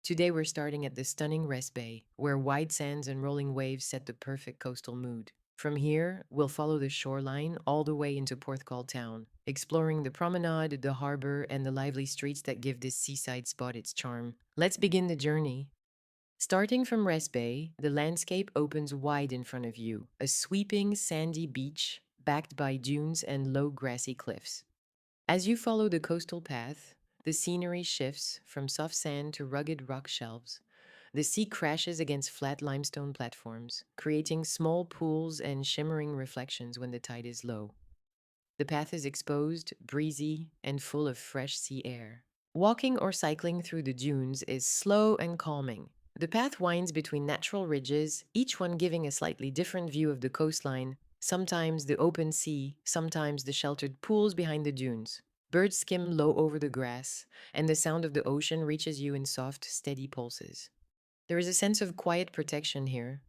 Today we're starting at the stunning Rest Bay, where wide sands and rolling waves set the perfect coastal mood. From here, we'll follow the shoreline all the way into Porthcawl town, exploring the promenade, the harbor, and the lively streets that give this seaside spot its charm. Let's begin the journey. Starting from Rest Bay, the landscape opens wide in front of you, a sweeping sandy beach backed by dunes and low grassy cliffs. As you follow the coastal path, the scenery shifts from soft sand to rugged rock shelves. The sea crashes against flat limestone platforms, creating small pools and shimmering reflections when the tide is low. The path is exposed, breezy, and full of fresh sea air. Walking or cycling through the dunes is slow and calming. The path winds between natural ridges, each one giving a slightly different view of the coastline, sometimes the open sea, sometimes the sheltered pools behind the dunes. Birds skim low over the grass, and the sound of the ocean reaches you in soft, steady pulses. There is a sense of quiet protection here.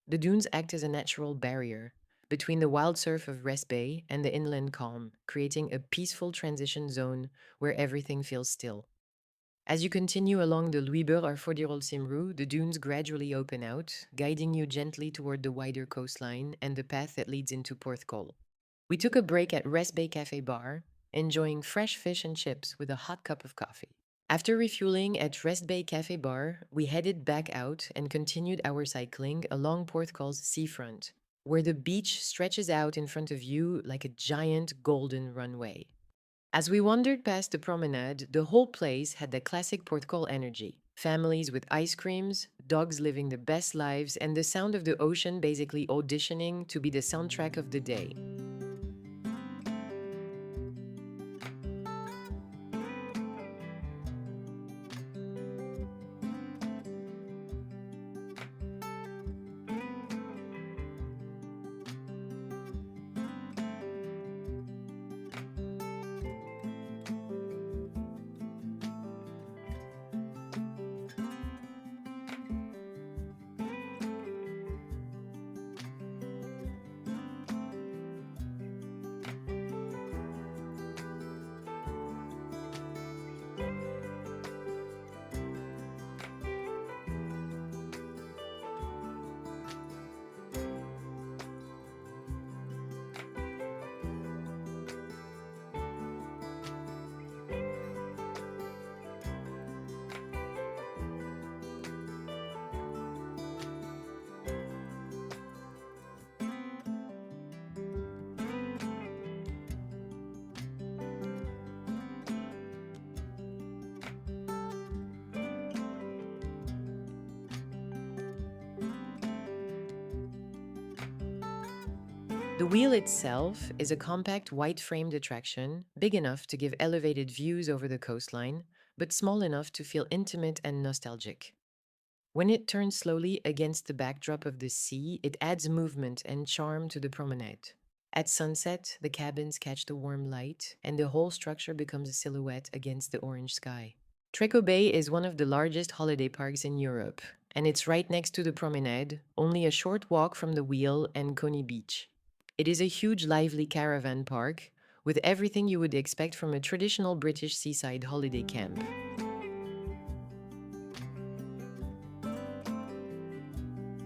The dunes act as a natural barrier between the wild surf of Rest Bay and the inland calm, creating a peaceful transition zone where everything feels still. As you continue along the Louisbourg or Simru, the dunes gradually open out, guiding you gently toward the wider coastline and the path that leads into Porthcawl. We took a break at Rest Bay Cafe Bar, enjoying fresh fish and chips with a hot cup of coffee. After refueling at Rest Bay Cafe Bar, we headed back out and continued our cycling along Porthcawl's seafront, where the beach stretches out in front of you like a giant golden runway. As we wandered past the promenade, the whole place had the classic Porthcawl energy. Families with ice creams, dogs living their best lives, and the sound of the ocean basically auditioning to be the soundtrack of the day. The wheel itself is a compact white-framed attraction, big enough to give elevated views over the coastline, but small enough to feel intimate and nostalgic. When it turns slowly against the backdrop of the sea, it adds movement and charm to the promenade. At sunset, the cabins catch the warm light, and the whole structure becomes a silhouette against the orange sky. Treco Bay is one of the largest holiday parks in Europe, and it's right next to the promenade, only a short walk from the wheel and Coney Beach. It is a huge, lively caravan park with everything you would expect from a traditional British seaside holiday camp.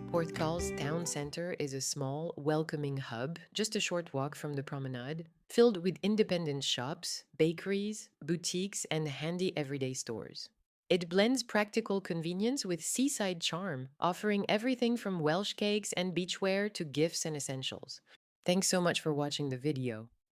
Porthcawl's town center is a small, welcoming hub, just a short walk from the promenade, filled with independent shops, bakeries, boutiques, and handy everyday stores. It blends practical convenience with seaside charm, offering everything from Welsh cakes and beachwear to gifts and essentials. Thanks so much for watching the video.